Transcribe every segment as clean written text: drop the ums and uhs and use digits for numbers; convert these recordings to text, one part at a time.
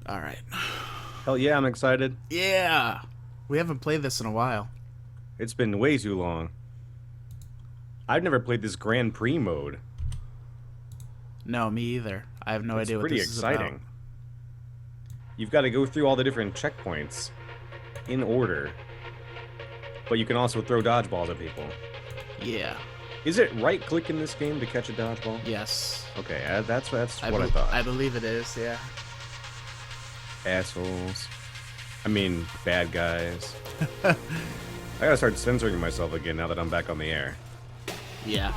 All right. Hell yeah, I'm excited. Yeah. We haven't played this in a while. It's been way too long. I've never played this Grand Prix mode. No, me either. I have no It's idea what pretty this is about. exciting. You've got to go through all the different checkpoints in order. But you can also throw dodgeballs at people. Yeah. Is it right-click in this game to catch a dodgeball? Yes. Okay, that's what I thought. I believe it is, yeah. Assholes. I mean, bad guys. I gotta start censoring myself again now that I'm back on the air. Yeah.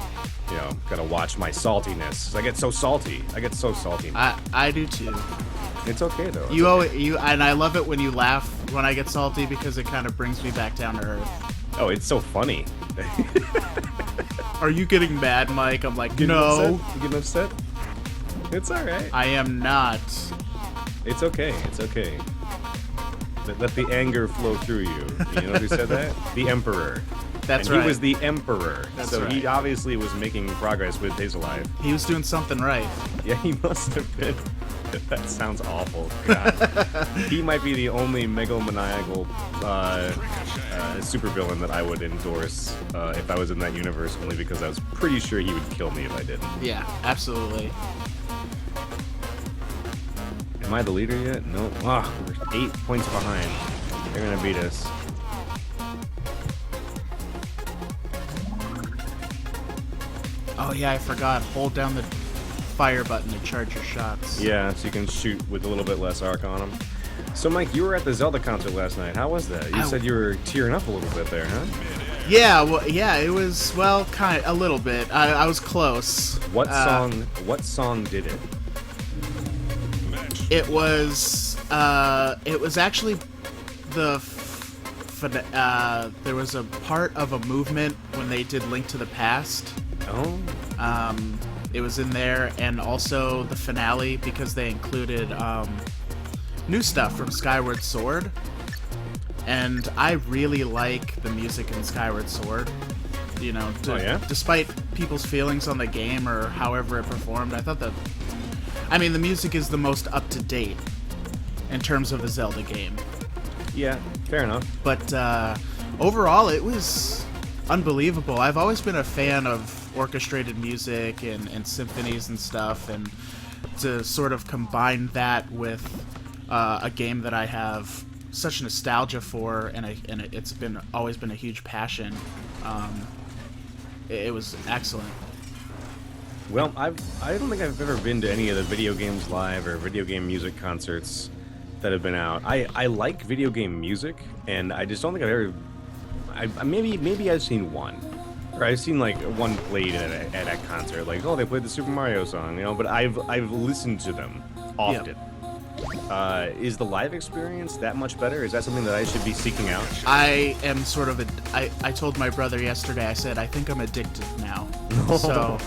You know, gotta watch my saltiness. I get so salty. I do too. It's okay though. And I love it when you laugh when I get salty because it kind of brings me back down to earth. Oh, it's so funny. Are you getting mad, Mike? I'm like, You no. getting upset? It's alright. I am not. It's okay. It's okay. Let the anger flow through you. You know who said that? The Emperor. That's and right. He was the Emperor. That's so right. he obviously was making progress with his life. He was doing something right. Yeah, he must have been. That sounds awful. God. He might be the only megalomaniacal supervillain that I would endorse if I was in that universe, only because I was pretty sure he would kill me if I didn't. Yeah, absolutely. Am I the leader yet? No. Ah, we're 8 points behind. They're gonna beat us. Oh yeah, I forgot. Hold down the fire button to charge your shots. Yeah, so you can shoot with a little bit less arc on them. So, Mike, you were at the Zelda concert last night. How was that? You said you were tearing up a little bit there, huh? Yeah, well, yeah, it was, well, kind of, a little bit. I was close. What song did it? It was actually there was a part of a movement when they did Link to the Past. Oh. It was in there, and also the finale because they included new stuff from Skyward Sword. And I really like the music in Skyward Sword. You know, despite people's feelings on the game or however it performed, I thought the music is the most up to date in terms of a Zelda game. Yeah, fair enough. But overall, it was unbelievable. I've always been a fan of orchestrated music and symphonies and stuff, and to sort of combine that with a game that I have such nostalgia for, and it's always been a huge passion. It was excellent. Well, I don't think I've ever been to any of the video games live or video game music concerts that have been out. I like video game music, and I just don't think I've ever. Maybe I've seen one, or I've seen like one played at a concert. Like, oh, they played the Super Mario song, you know. But I've listened to them often. Yep. Is the live experience that much better? Is that something that I should be seeking out? I am sort of I told my brother yesterday. I said I think I'm addicted now. So,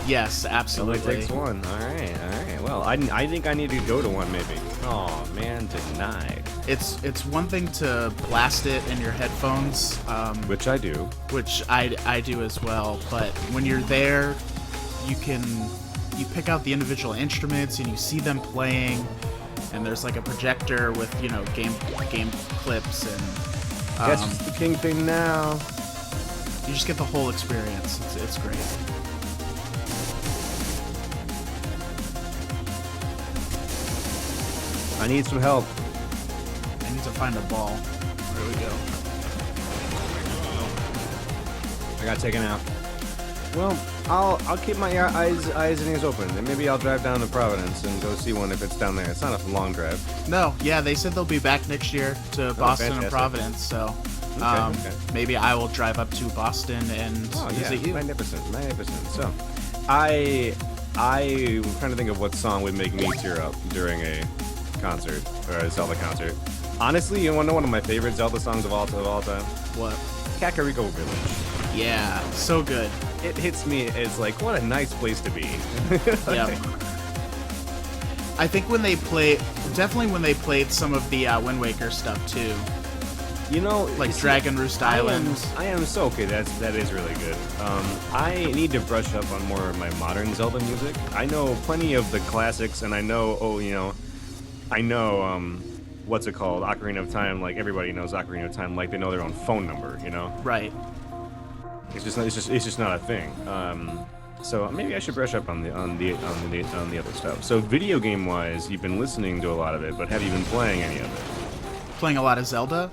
yes, absolutely. Only takes one. All right. Well, I think I need to go to one maybe. Oh man, denied. It's one thing to blast it in your headphones, Which I do. which I do as well. But when you're there, you pick out the individual instruments and you see them playing. And there's like a projector with, you know, game clips, and That's just the king thing now. you just get the whole experience. It's great. I need some help. I need to find a ball. There we go. I got taken out. Well, I'll keep my eyes and ears open, and maybe I'll drive down to Providence and go see one if it's down there. It's not a long drive. No, yeah, they said they'll be back next year to Boston and fantastic. Providence, so Okay. maybe I will drive up to Boston and visit you. Magnificent. So, I'm trying to think of what song would make me tear up during a concert or a Zelda concert. Honestly, you want to know one of my favorite Zelda songs of all time? What? Kakariko Village. Yeah, so good. It hits me as like, what a nice place to be. Yeah. I think when they played some of the Wind Waker stuff too. You know, Like Dragon Roost Island. I am so okay. That is really good. I need to brush up on more of my modern Zelda music. I know plenty of the classics, and I know, I know, what's it called? Ocarina of Time, like everybody knows Ocarina of Time, like they know their own phone number, you know? Right. It's just not a thing. So maybe I should brush up on the other stuff. So video game wise, you've been listening to a lot of it, but have you been playing any of it? Playing a lot of Zelda?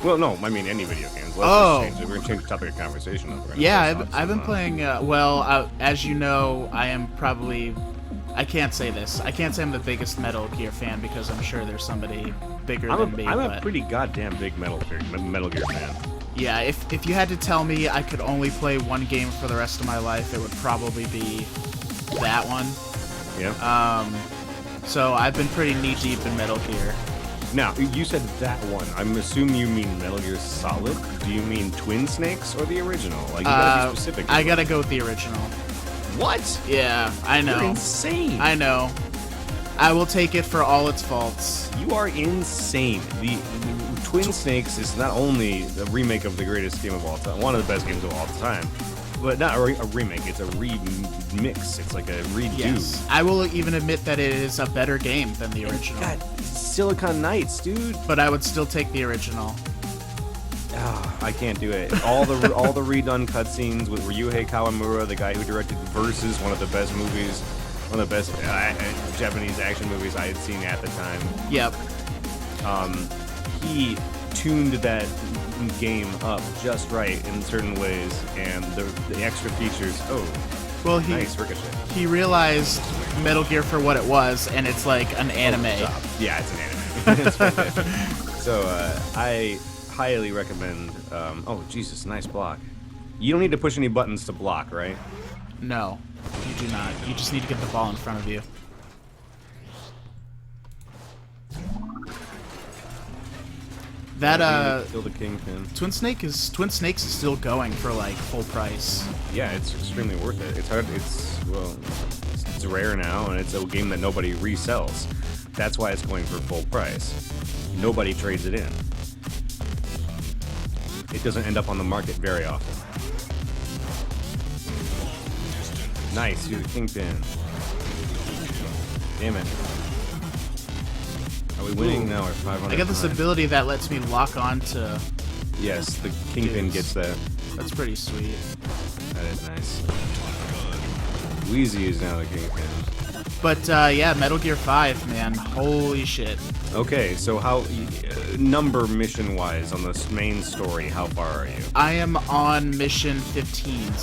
Well, no, I mean any video games. Oh. We're gonna change the topic of conversation up right Yeah, now. I've been playing. As you know, I am probably. I can't say this. I can't say I'm the biggest Metal Gear fan because I'm sure there's somebody bigger than me. I'm a but pretty goddamn big Metal Gear fan. yeah, if you had to tell me I could only play one game for the rest of my life, it would probably be that one. Yeah. So I've been pretty knee deep in Metal Gear. Now, you said that one. I'm assuming you mean Metal Gear Solid. Do you mean Twin Snakes or the original? Like, you gotta be specific. I gotta go with the original. What? Yeah, I know. You're insane. I know. I will take it for all its faults. You are insane. The Twin Snakes is not only a remake of the greatest game of all time, one of the best games of all time, but not a remake. It's a remix. It's like a redo. Yes. I will even admit that it is a better game than the original. God, Silicon Knights, dude. But I would still take the original. Oh, I can't do it. All the redone cutscenes with Ryuhei Kawamura, the guy who directed Versus, one of the best movies, one of the best Japanese action movies I had seen at the time. Yep. He tuned that game up just right in certain ways, and the extra features. Oh, well, nice ricochet. He realized Metal Gear for what it was, and it's like an anime. Yeah, it's an anime. It's fantastic. So I highly recommend. Oh, Jesus, nice block. You don't need to push any buttons to block, right? No, you do not. You just need to get the ball in front of you. That kill the kingpin. Twin Snakes is still going for like full price. Yeah, it's extremely worth it. It's hard. It's rare now, and it's a game that nobody resells. That's why it's going for full price. Nobody trades it in. It doesn't end up on the market very often. Nice, you're the kingpin. Damn it. Are we winning now or 500? I got this ability that lets me lock on to. Yes, the kingpin gets that. That's pretty sweet. That is nice. Wheezy is now the kingpin. But yeah, Metal Gear 5, man, holy shit. Okay, so how number mission wise on the main story, how far are you? I am on mission 15,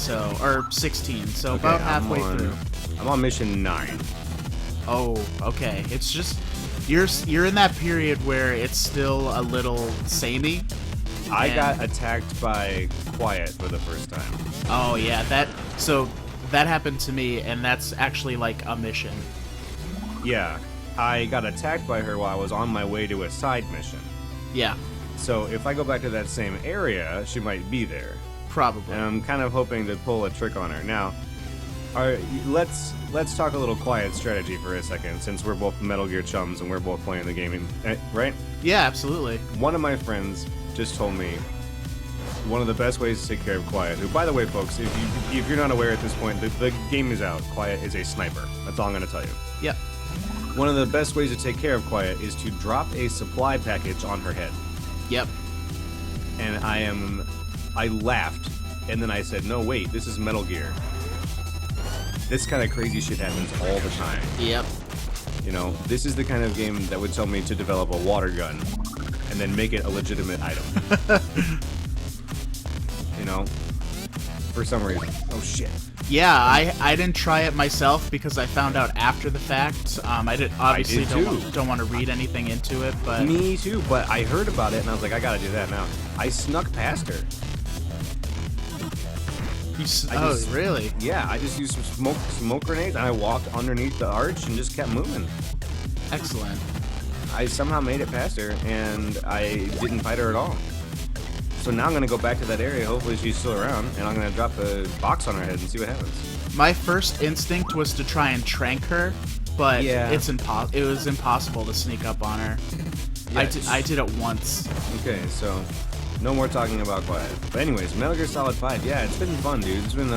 or 16, so Okay, about halfway through. I'm on mission 9. Oh, okay. It's just you're in that period where it's still a little samey. I got attacked by Quiet for the first time. Oh yeah, that happened to me, and that's actually like a mission. Yeah, I got attacked by her while I was on my way to a side mission. Yeah, So if I go back to that same area, she might be there. probably. And I'm kind of hoping to pull a trick on her. Now, let's talk a little Quiet strategy for a second, since we're both Metal Gear chums and we're both playing the game, right? Yeah, absolutely. One of my friends just told me one of the best ways to take care of Quiet, who, by the way, folks, if you're not aware at this point, the game is out. Quiet is a sniper. That's all I'm going to tell you. Yep. One of the best ways to take care of Quiet is to drop a supply package on her head. Yep. And I laughed, and then I said, no, wait, this is Metal Gear. This kind of crazy shit happens all the time. Yep. You know, this is the kind of game that would tell me to develop a water gun and then make it a legitimate item. You know, for some reason. Oh shit. Yeah, I didn't try it myself because I found out after the fact. I don't want to read anything into it, but Me too, but I heard about it and I was like, I gotta do that now. I snuck past her. Really? Yeah, I just used some smoke grenades and I walked underneath the arch and just kept moving. Excellent. I somehow made it past her and I didn't fight her at all. So now I'm gonna go back to that area. Hopefully she's still around, and I'm gonna drop the box on her head and see what happens. My first instinct was to try and trank her, but Yeah. it was impossible to sneak up on her. Yeah, I did it once. Okay, so no more talking about Quiet. But anyways, Metal Gear Solid 5. Yeah, it's been fun, dude. It's been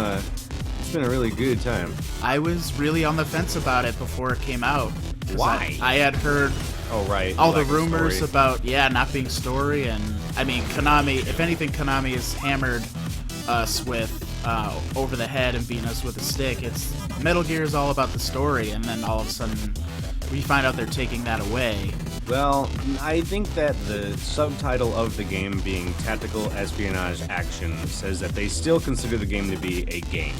a really good time. I was really on the fence about it before it came out. Why? I had heard Oh, right. all the Lack of rumors story. about not being story, and I mean Konami. If anything, Konami has hammered us with over the head and beating us with a stick. It's Metal Gear is all about the story, and then all of a sudden we find out they're taking that away. Well, I think that the subtitle of the game being Tactical Espionage Action says that they still consider the game to be a game.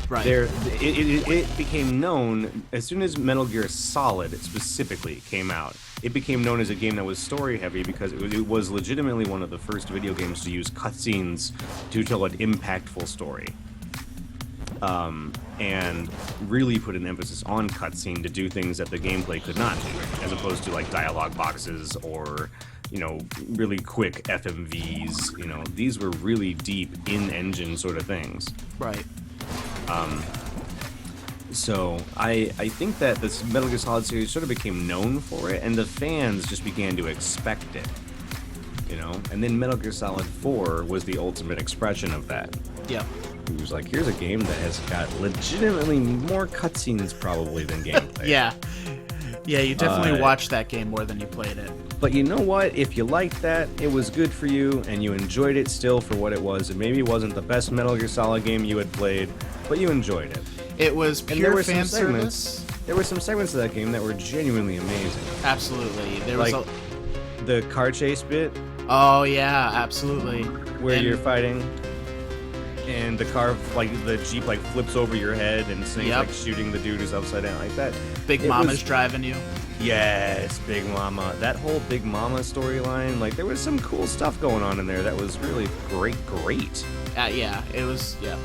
Right. It became known as soon as Metal Gear Solid specifically came out. It became known as a game that was story heavy because it was legitimately one of the first video games to use cutscenes to tell an impactful story. And really put an emphasis on cutscene to do things that the gameplay could not do, as opposed to like dialogue boxes or, really quick FMVs. These were really deep in-engine sort of things. Right. So I think that this Metal Gear Solid series sort of became known for it, and the fans just began to expect it. And then Metal Gear Solid 4 was the ultimate expression of that. Yeah. It was like, here's a game that has got legitimately more cutscenes probably than gameplay. Yeah, you definitely watched that game more than you played it. But you know what? If you liked that, it was good for you, and you enjoyed it still for what it was. It maybe wasn't the best Metal Gear Solid game you had played, but you enjoyed it. It was pure fan service. There were some segments of that game that were genuinely amazing. Absolutely. There was the car chase bit. Oh yeah, absolutely. Where you're fighting, and the car, the Jeep, flips over your head, and Snake's shooting the dude who's upside down like that. Big Mama's driving you. Yes, Big Mama. That whole Big Mama storyline, there was some cool stuff going on in there that was really great. Yeah, it was, The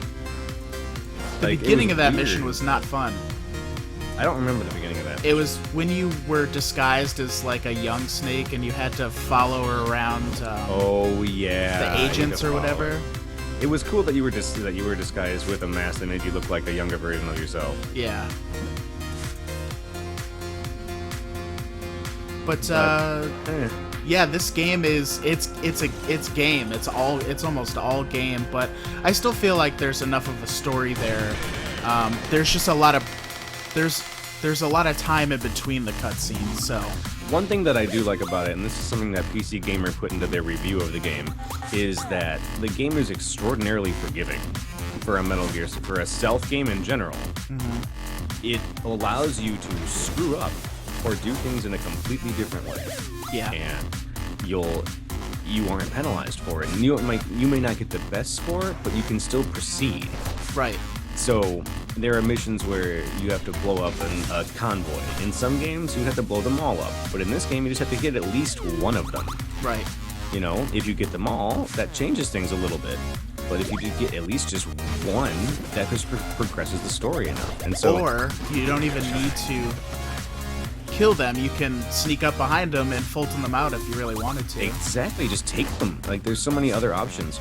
beginning of that mission was not fun. I don't remember the beginning of that. It was when you were disguised as a young Snake and you had to follow her around. The agents or whatever. It was cool that you were disguised with a mask that made you look like a younger version of yourself. Yeah. But this game is it's game. It's almost all game, but I still feel like there's enough of a story there. There's just a lot of time in between the cutscenes. So one thing that I do like about it, and this is something that PC Gamer put into their review of the game, is that the game is extraordinarily forgiving for a Metal Gear, for a stealth game in general. Mm-hmm. It allows you to screw up or do things in a completely different way. Yeah. And you aren't penalized for it. And you may not get the best score, but you can still proceed. Right. So there are missions where you have to blow up a convoy. In some games, you have to blow them all up. But in this game, you just have to get at least one of them. Right. If you get them all, that changes things a little bit. But if you do get at least just one, that just progresses the story enough. And so, or you don't even need to kill them. You can sneak up behind them and Fulton them out if you really wanted to. Exactly, just take them. There's so many other options.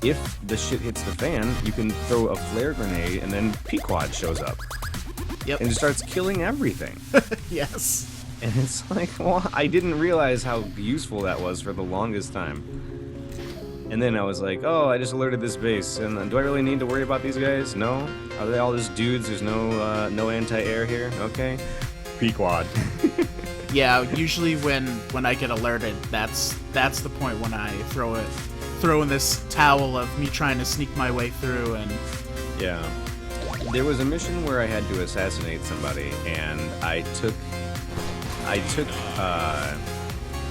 If the shit hits the fan, you can throw a flare grenade and then Pequod shows up. Yep. And starts killing everything. Yes. And it's I didn't realize how useful that was for the longest time. And then I was like, oh, I just alerted this base, and do I really need to worry about these guys? No? Are they all just dudes? There's no anti-air here? Okay. Pequod. Yeah, usually when I get alerted, that's the point when I throw in this towel of me trying to sneak my way through. And yeah, there was a mission where I had to assassinate somebody, and I took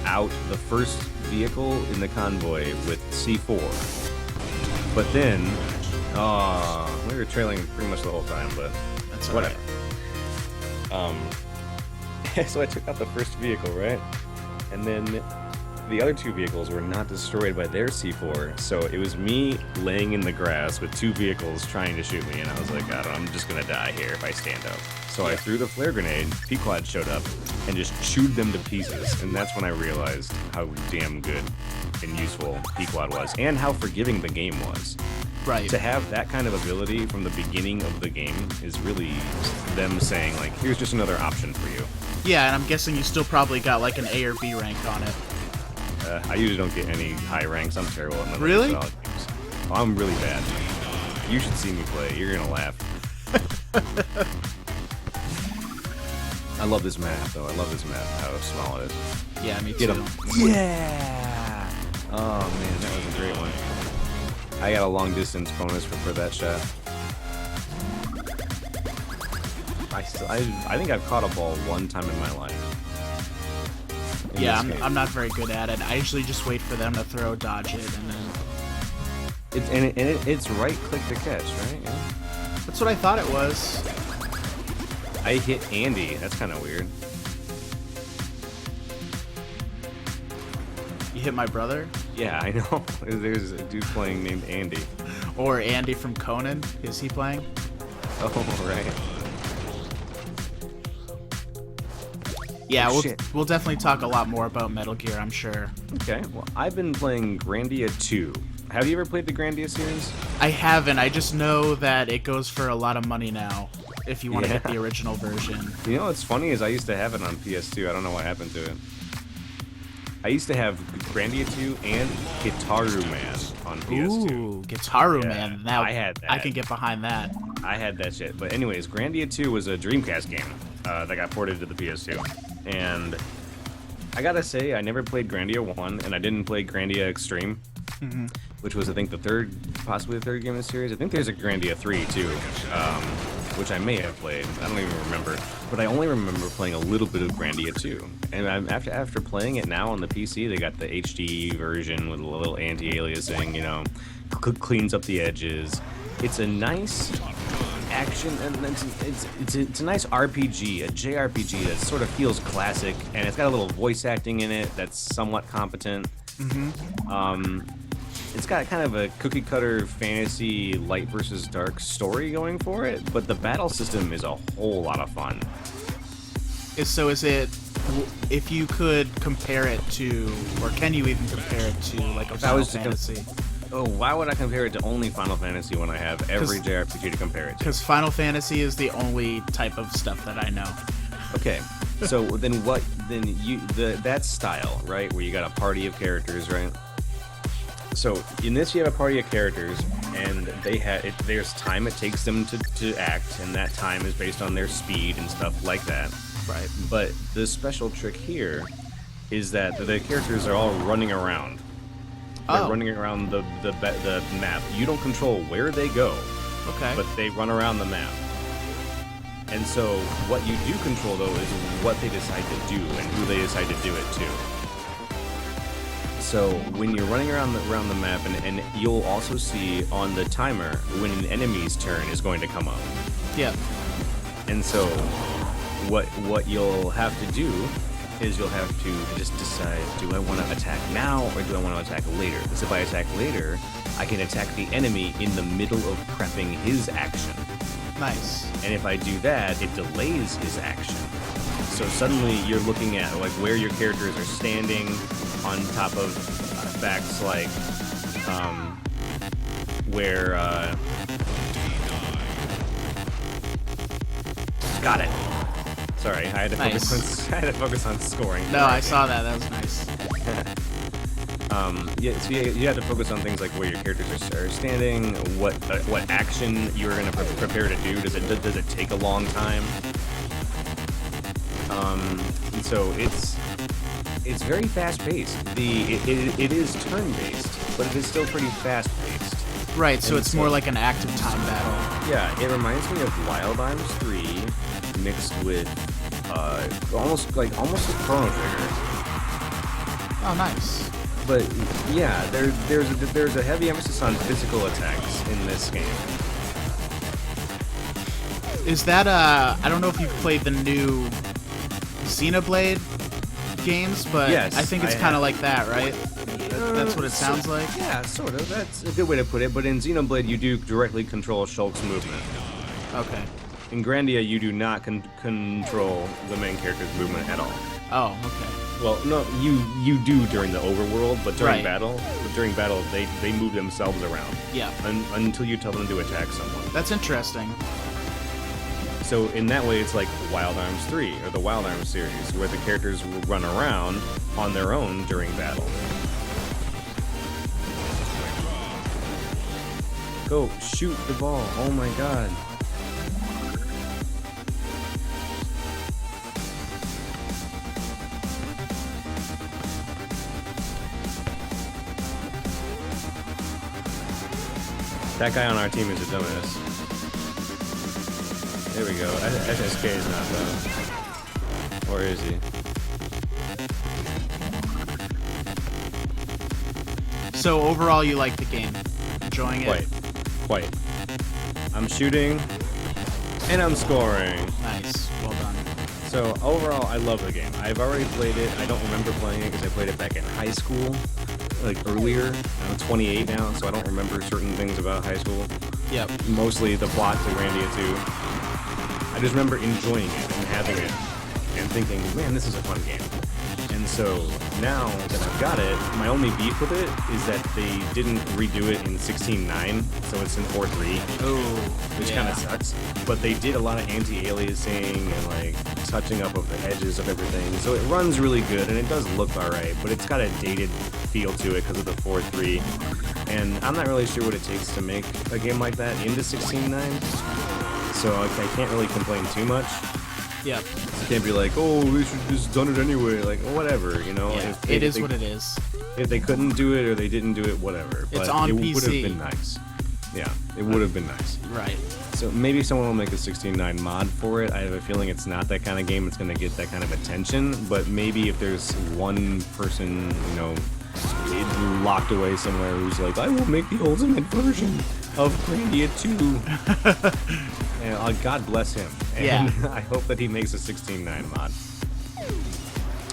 out the first vehicle in the convoy with C4. But then, we were trailing pretty much the whole time, but that's whatever. So I took out the first vehicle, right? And then the other two vehicles were not destroyed by their C4, so it was me laying in the grass with two vehicles trying to shoot me, and I was like, I don't know, I'm just gonna die here if I stand up. So I threw the flare grenade, Pequod showed up, and just chewed them to pieces, and that's when I realized how damn good and useful Pequod was, and how forgiving the game was. Right. To have that kind of ability from the beginning of the game is really them saying, here's just another option for you. Yeah, and I'm guessing you still probably got an A or B rank on it. I usually don't get any high ranks. I'm terrible at Metal Really? Gear Solid games. Oh, I'm really bad. You should see me play. You're gonna laugh. I love this map, though. I love this map, how small it is. Yeah, me Get too. him. Yeah! Oh, man, that was a great one. I got a long distance bonus for that shot. I think I've caught a ball one time in my life. Yeah, I'm not very good at it. I usually just wait for them to throw, dodge it, and then... It's right click to catch, right? Yeah. That's what I thought it was. I hit Andy. That's kind of weird. You hit my brother? Yeah, I know. There's a dude playing named Andy. Or Andy from Conan. Is he playing? Oh, right. Yeah, Oh, we'll definitely talk a lot more about Metal Gear, I'm sure. Okay, well, I've been playing Grandia 2. Have you ever played the Grandia series? I haven't. I just know that it goes for a lot of money now, if you want to get the original version. You know what's funny is I used to have it on PS2. I don't know what happened to it. I used to have Grandia 2 and Gitaru Man on PS2. Ooh, Gitaru Man. Now I had that. I can get behind that. I had that shit. But anyways, Grandia 2 was a Dreamcast game that got ported to the PS2. And I gotta say, I never played Grandia 1, and I didn't play Grandia Extreme, which was, I think, possibly the third game in the series. I think there's a Grandia 3, too, which I may have played. I don't even remember. But I only remember playing a little bit of Grandia 2. And after playing it now on the PC, they got the HD version with a little anti-aliasing, you know, cleans up the edges. It's a nice action, and it's a nice RPG, a JRPG that sort of feels classic, and it's got a little voice acting in it that's somewhat competent. It's got kind of a cookie cutter fantasy light versus dark story going for it, but the battle system is a whole lot of fun. So is it, if you could compare it to, or can you even compare it to, like, a Final Fantasy? Oh, why would I compare it to only Final Fantasy when I have every JRPG to compare it to? Because Final Fantasy is the only type of stuff that I know. Okay, so then what? Then that style, right, where you got a party of characters, right? So in this, you have a party of characters, and there's time it takes them to act, and that time is based on their speed and stuff like that. Right. But the special trick here is that the characters are all running around. They're running around the map. You don't control where they go, but they run around the map. And so what you do control, though, is what they decide to do and who they decide to do it to. So when you're running around the map, and you'll also see on the timer when an enemy's turn is going to come up. Yeah. And so what you'll have to do is you'll have to just decide, do I want to attack now or do I want to attack later? Because if I attack later, I can attack the enemy in the middle of prepping his action. Nice. And if I do that, it delays his action. So suddenly you're looking at like where your characters are standing on top of facts like where got it. Sorry, I had to focus on scoring. No, I saw that. That was nice. Yeah, so you have to focus on things like where your characters are standing, what action you're going to prepare to do. Does it take a long time? And so it's very fast paced. It is turn based, but it is still pretty fast paced. Right, so it's more like an active time battle. Yeah, it reminds me of Wild Arms 3 mixed with almost like Chrono Trigger. Oh, nice. But yeah, there's a heavy emphasis on physical attacks in this game. Is that I don't know if you've played the new Xenoblade games, but yes, I think it's kind of like that, right? That's what it sounds like. Yeah, sort of. That's a good way to put it. But in Xenoblade, you do directly control Shulk's movement. Okay. In Grandia, you do not control the main character's movement at all. Oh, okay. Well, no, you do during the overworld, but during battle, they move themselves around. Yeah. Until you tell them to attack someone. That's interesting. So in that way, it's like Wild Arms 3 or the Wild Arms series, where the characters will run around on their own during battle. Go shoot the ball! Oh my god! That guy on our team is a dumbass. There we go. SSK is not though. Or is he? So overall, you like the game? Enjoying it? Quite. I'm shooting, and I'm scoring. Nice. Well done. So overall, I love the game. I've already played it. I don't remember playing it because I played it back in high school, like earlier. I'm 28 now, so I don't remember certain things about high school. Yep. Mostly the plot to Grandia 2. I just remember enjoying it and having it and thinking, man, this is a fun game. And so now that I've got it, my only beef with it is that they didn't redo it in 16.9, so it's in 4.3. Oh, which kind of sucks. But they did a lot of anti-aliasing and like touching up of the edges of everything, so it runs really good and it does look alright. But it's got a dated feel to it because of the 4.3, and I'm not really sure what it takes to make a game like that into 16.9. So I can't really complain too much. Yep. You can't be like, oh, they should just done it anyway. Like, whatever, you know. Yeah, If it is what it is. If they couldn't do it or they didn't do it, whatever. But It's on it PC. would have been nice. Yeah, it would have been nice. Right. So maybe someone will make a 16.9 mod for it. I have a feeling it's not that kind of game that's going to get that kind of attention. But maybe if there's one person, you know, locked away somewhere who's like, I will make the ultimate version of Grandia 2. And God bless him. And Yeah. I hope that he makes a 16.9 mod.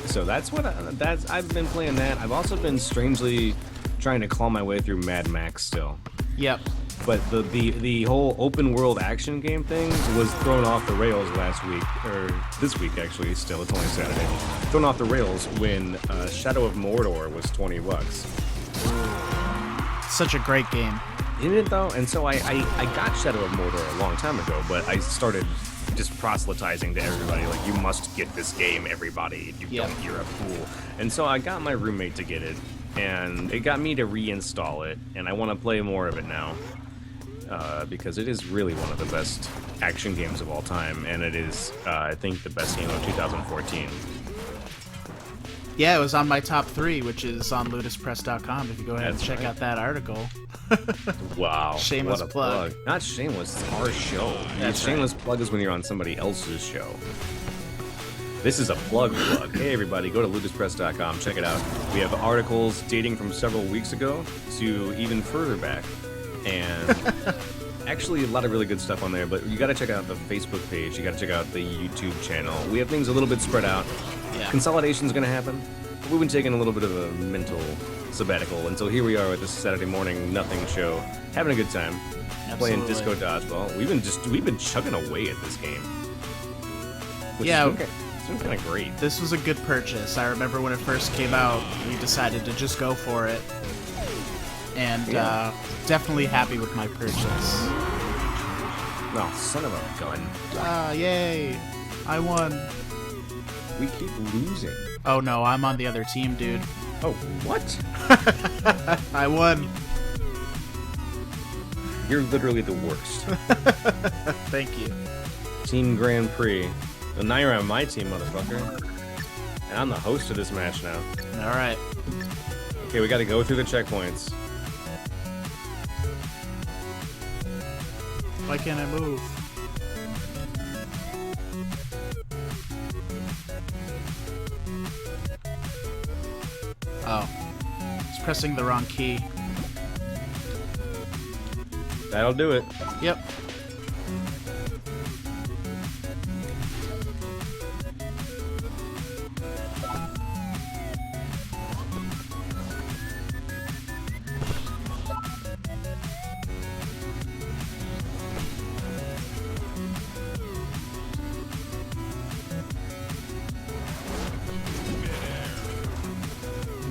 So that's what I've been playing that. I've also been strangely trying to claw my way through Mad Max still. Yep. But the whole open world action game thing was thrown off the rails last week, or this week actually. Still, it's only Saturday. Thrown off the rails when Shadow of Mordor was $20. Such a great game. Isn't it though? And so I got Shadow of Mordor a long time ago, but I started just proselytizing to everybody, like, you must get this game, everybody. If you don't, you're a fool. And so I got my roommate to get it, and it got me to reinstall it, and I want to play more of it now. Because it is really one of the best action games of all time, and it is, I think, the best game of 2014. Yeah, it was on my top 3, which is on luduspress.com. If you go ahead That's and check right. out that article. Wow. Shameless what a plug. Not shameless, it's our show. That's Shameless plug is when you're on somebody else's show. This is a plug. Hey everybody, go to luduspress.com, check it out. We have articles dating from several weeks ago to even further back. And actually a lot of really good stuff on there, but you gotta check out the Facebook page, you gotta check out the YouTube channel. We have things a little bit spread out. Yeah. Consolidation's gonna happen. We've been taking a little bit of a mental sabbatical, and so here we are with this Saturday morning nothing show, having a good time, playing Disco Dodgeball. We've been chugging away at this game. Which Yeah. it's been kind of great. This was a good purchase. I remember when it first came out, we decided to just go for it. And definitely happy with my purchase. No, son of a gun. Yay! I won. We keep losing. Oh no, I'm on the other team, dude. Oh, what? I won. You're literally the worst. Thank you. Team Grand Prix. Well, now you're on my team, motherfucker. And I'm the host of this match now. Alright. Okay, we gotta go through the checkpoints. Why can't I move? Oh. It's pressing the wrong key. That'll do it. Yep.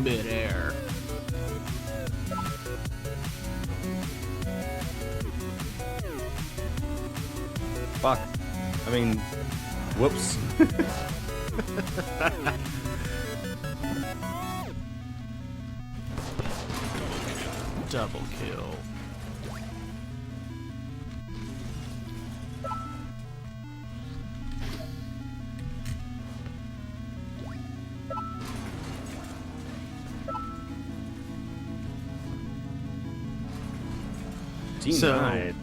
Midair. Fuck. I mean, whoops. Double kill. Denied.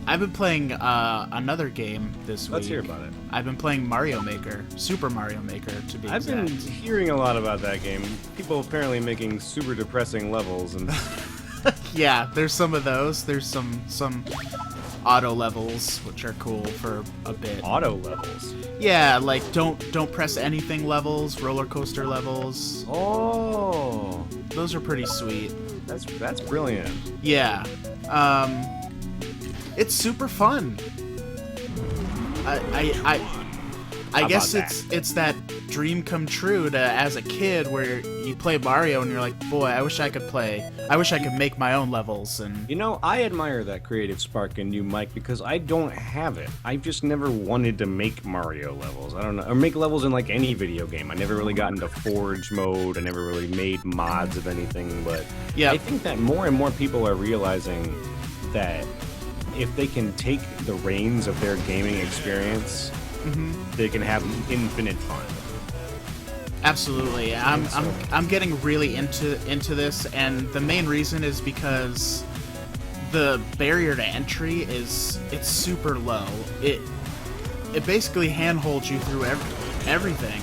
I've been playing another game this week. Let's hear about it. I've been playing Mario Maker, Super Mario Maker to be I've been exact. hearing a lot about that game. People apparently making super depressing levels, and Yeah, there's some of those. There's some auto levels which are cool for a bit. auto levels. Yeah, like don't press anything levels, roller coaster levels. Oh, Those are pretty sweet. that's brilliant. Yeah. It's super fun. I guess it's that dream come true to as a kid where you play Mario and you're like, boy, I wish I could make my own levels. And You know, I admire that creative spark in you, Mike, because I don't have it. I've just never wanted to make Mario levels. I don't know, or make levels in like any video game. I never really got into Forge mode. I never really made mods of anything. But yeah, I think that more and more people are realizing that if they can take the reins of their gaming experience, they can have infinite fun. absolutely. I'm getting really into this, and the main reason is because the barrier to entry it's super low. It basically handholds you through everything,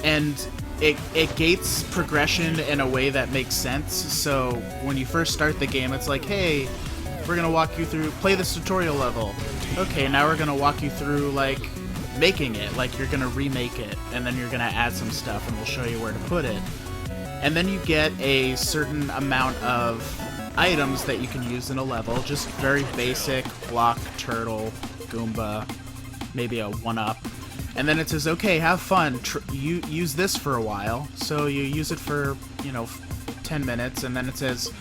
and it gates progression in a way that makes sense. So when you first start the game, it's like, hey, we're gonna walk you through, play this tutorial level. Okay, now we're gonna walk you through like making it, like you're gonna remake it, and then you're gonna add some stuff, and we'll show you where to put it. And then you get a certain amount of items that you can use in a level, just very basic block, turtle, Goomba, maybe a 1-up. And then it says, okay, have fun, you use this for a while. So you use it for 10 minutes, and then it says,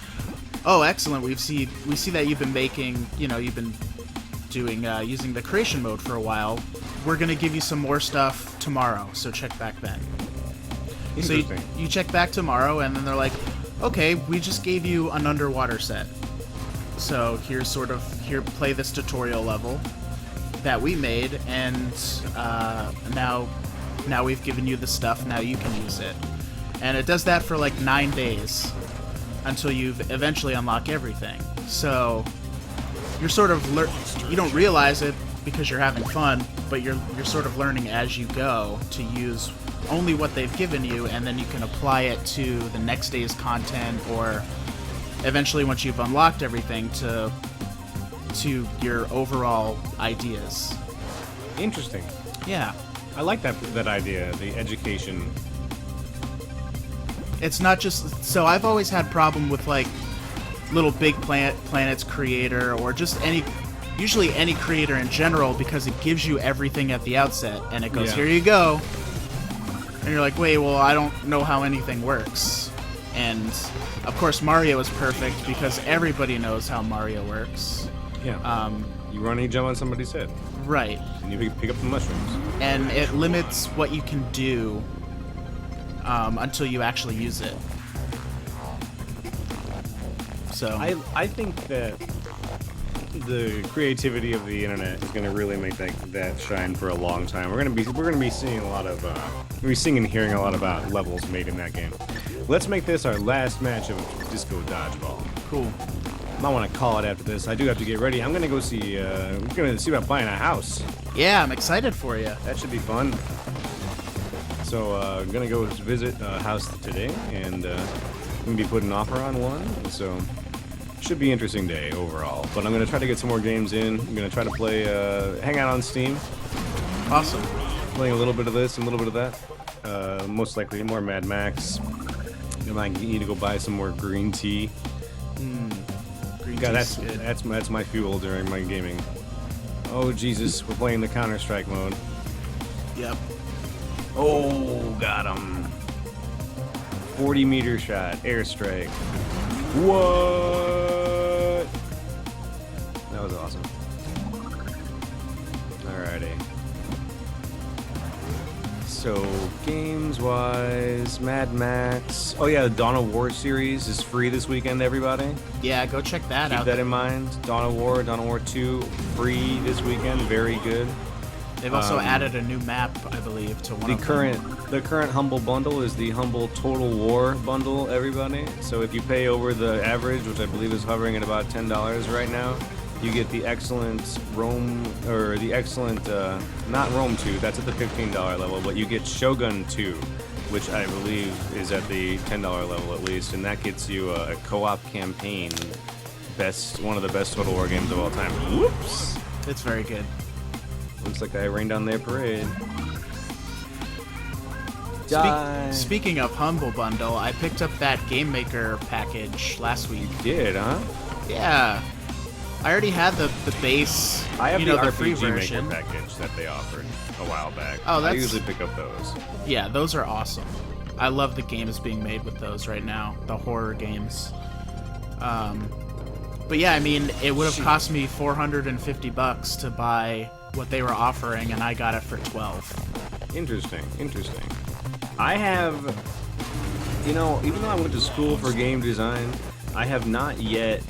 oh, excellent, we see that you've been making, you've been doing using the creation mode for a while. We're gonna give you some more stuff tomorrow, so check back then. So you check back tomorrow, and then they're like, okay, we just gave you an underwater set, so here, play this tutorial level that we made, and now we've given you the stuff, now you can use it. And it does that for like 9 days until you've eventually unlock everything. So you're sort of you don't realize it because you're having fun, but you're sort of learning as you go to use only what they've given you, and then you can apply it to the next day's content, or eventually once you've unlocked everything to your overall ideas. Interesting. Yeah. I like that idea, the education. It's not just, so I've always had problem with like Little Big Planets creator, or just usually any creator in general, because it gives you everything at the outset, and it goes, here you go. And you're like, wait, well, I don't know how anything works. And of course Mario is perfect because everybody knows how Mario works. Yeah. You run and you jump on somebody's head. Right. And you pick up the mushrooms. And it limits what you can do until you actually use it. So I think that the creativity of the internet is going to really make that shine for a long time. We're going to be seeing a lot of seeing and hearing a lot about levels made in that game. Let's make this our last match of Disco Dodgeball. Cool. Might want to call it after this. I do have to get ready. I'm going to go see. I'm going to see about buying a house. Yeah, I'm excited for you. That should be fun. So I'm going to go visit a house today, and I'm going to be putting an offer on one. So should be an interesting day overall. But I'm going to try to get some more games in. I'm going to try to play, hang out on Steam. Awesome. Playing a little bit of this and a little bit of that. Most likely more Mad Max. I might need to go buy some more green tea. Green God, tea's good. that's my fuel during my gaming. Oh Jesus, we're playing the Counter-Strike mode. Yep. Oh, got him. 40-meter shot, airstrike. What? That was awesome. Alrighty. So, games-wise, Mad Max. Oh yeah, the Dawn of War series is free this weekend, everybody. Yeah, go check that out. Keep that in mind. Dawn of War 2, free this weekend. Very good. They've also added a new map, I believe, to one of them. The current Humble bundle is the Humble Total War bundle, everybody. So if you pay over the average, which I believe is hovering at about $10 right now, you get the excellent Rome, or the excellent, not Rome 2, that's at the $15 level, but you get Shogun 2, which I believe is at the $10 level at least, and that gets you a co-op campaign, one of the best Total War games of all time. Whoops! It's very good. Looks like I rained on their parade. Speaking of Humble Bundle, I picked up that Game Maker package last week. You did, huh? Yeah. I already had the base, I have you know, the free RPG version. Maker package that they offered a while back. Oh, I usually pick up those. Yeah, those are awesome. I love the games being made with those right now, the horror games. But yeah, I mean, it would have cost me $450 to buy what they were offering, and I got it for $12. Interesting. I have, you know, even though I went to school for game design, I have not yet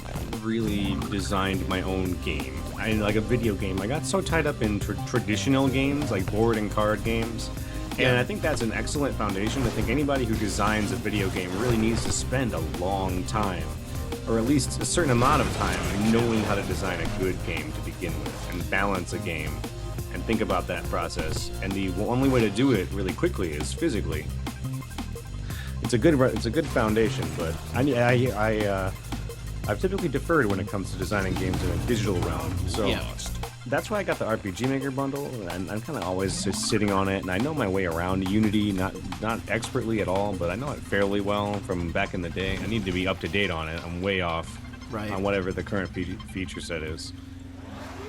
really designed my own game. Like a video game. I got so tied up in traditional games, like board and card games. And I think that's an excellent foundation. I think anybody who designs a video game really needs to spend a long time, or at least a certain amount of time, knowing how to design a good game to begin with, and balance a game, and think about that process. And the only way to do it really quickly is physically. It's a good foundation, but I've typically deferred when it comes to designing games in a digital realm. So that's why I got the RPG Maker bundle, and I'm kind of always just sitting on it, and I know my way around Unity, not expertly at all, but I know it fairly well from back in the day. I need to be up to date on it. I'm way off on whatever the current feature set is.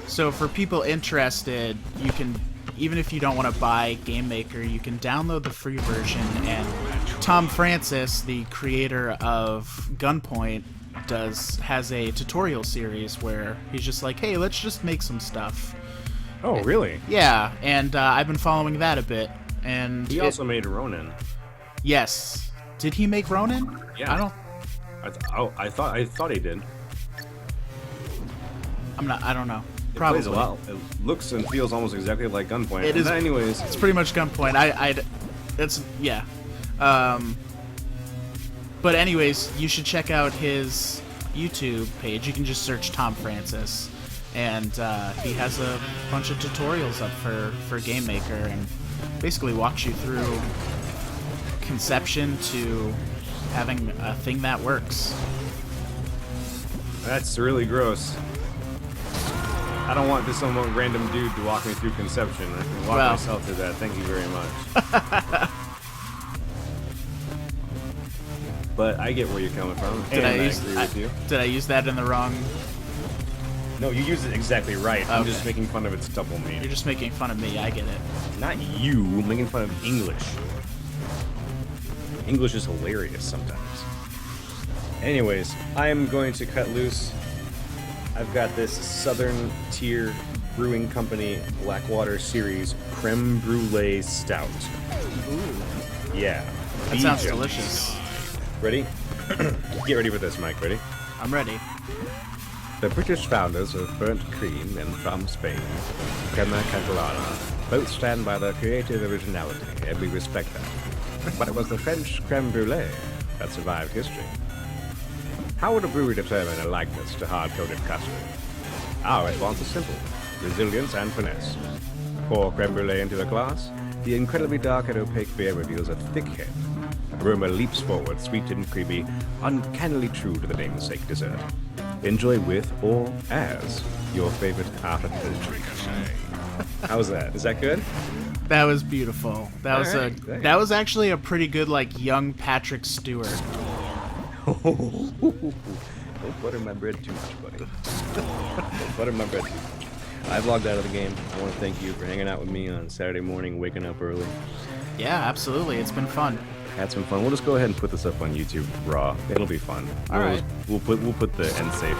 So for people interested, you can, even if you don't want to buy Game Maker, you can download the free version, and Tom Francis, the creator of Gunpoint, has a tutorial series where he's just like, hey, let's just make some stuff. Oh, really? Yeah, and I've been following that a bit. And he also made Ronin. Yes. Did he make Ronin? Yeah. I thought he did. I don't know. It Probably. plays a lot. It looks and feels almost exactly like Gunpoint. It is. Anyways, it's pretty much Gunpoint. It's yeah. But anyways, you should check out his YouTube page. You can just search Tom Francis, and he has a bunch of tutorials up for Game Maker, and basically walks you through conception to having a thing that works. That's really gross. I don't want just some random dude to walk me through conception. I can walk myself through that. Thank you very much. But I get where you're coming from, and I agree with you. Did I use that in the wrong? No, you used it exactly right. Okay. I'm just making fun of its double meaning. You're just making fun of me. I get it. Not you. I'm making fun of English. English is hilarious sometimes. Anyways, I am going to cut loose. I've got this Southern Tier Brewing Company Blackwater Series Creme Brulee Stout. Ooh. Yeah. That sounds delicious. Ready? Get ready for this, Mike. Ready? I'm ready. The British founders of burnt cream and from Spain, Crema Catalana, both stand by their creative originality, and we respect that. But it was the French creme brulee that survived history. How would a brewery determine a likeness to hard-coated custard? Our response is simple: resilience and finesse. Pour creme brulee into a glass. The incredibly dark and opaque beer reveals a thick head. Aroma leaps forward, sweet and creamy, uncannily true to the namesake dessert. Enjoy with or as your favorite afternoon drink. How's that? Is that good? That was beautiful. That was actually a pretty good, like, young Patrick Stewart. Don't butter my bread too much, buddy. Don't butter my bread too much. I've logged out of the game. I want to thank you for hanging out with me on Saturday morning, waking up early. Yeah, absolutely. It's been fun. Had some fun. We'll just go ahead and put this up on YouTube raw. It'll be fun. All right. We'll put the end safe.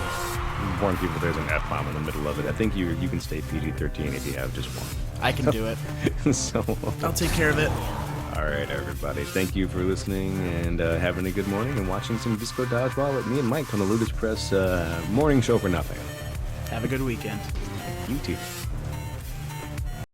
Warn people there's an F-bomb in the middle of it. I think you can stay PG-13 if you have just one. I can do it. So I'll take care of it. All right, everybody. Thank you for listening and having a good morning and watching some Disco Dodgeball with me and Mike on the Ludus Press morning show for nothing. Have a good weekend. You too.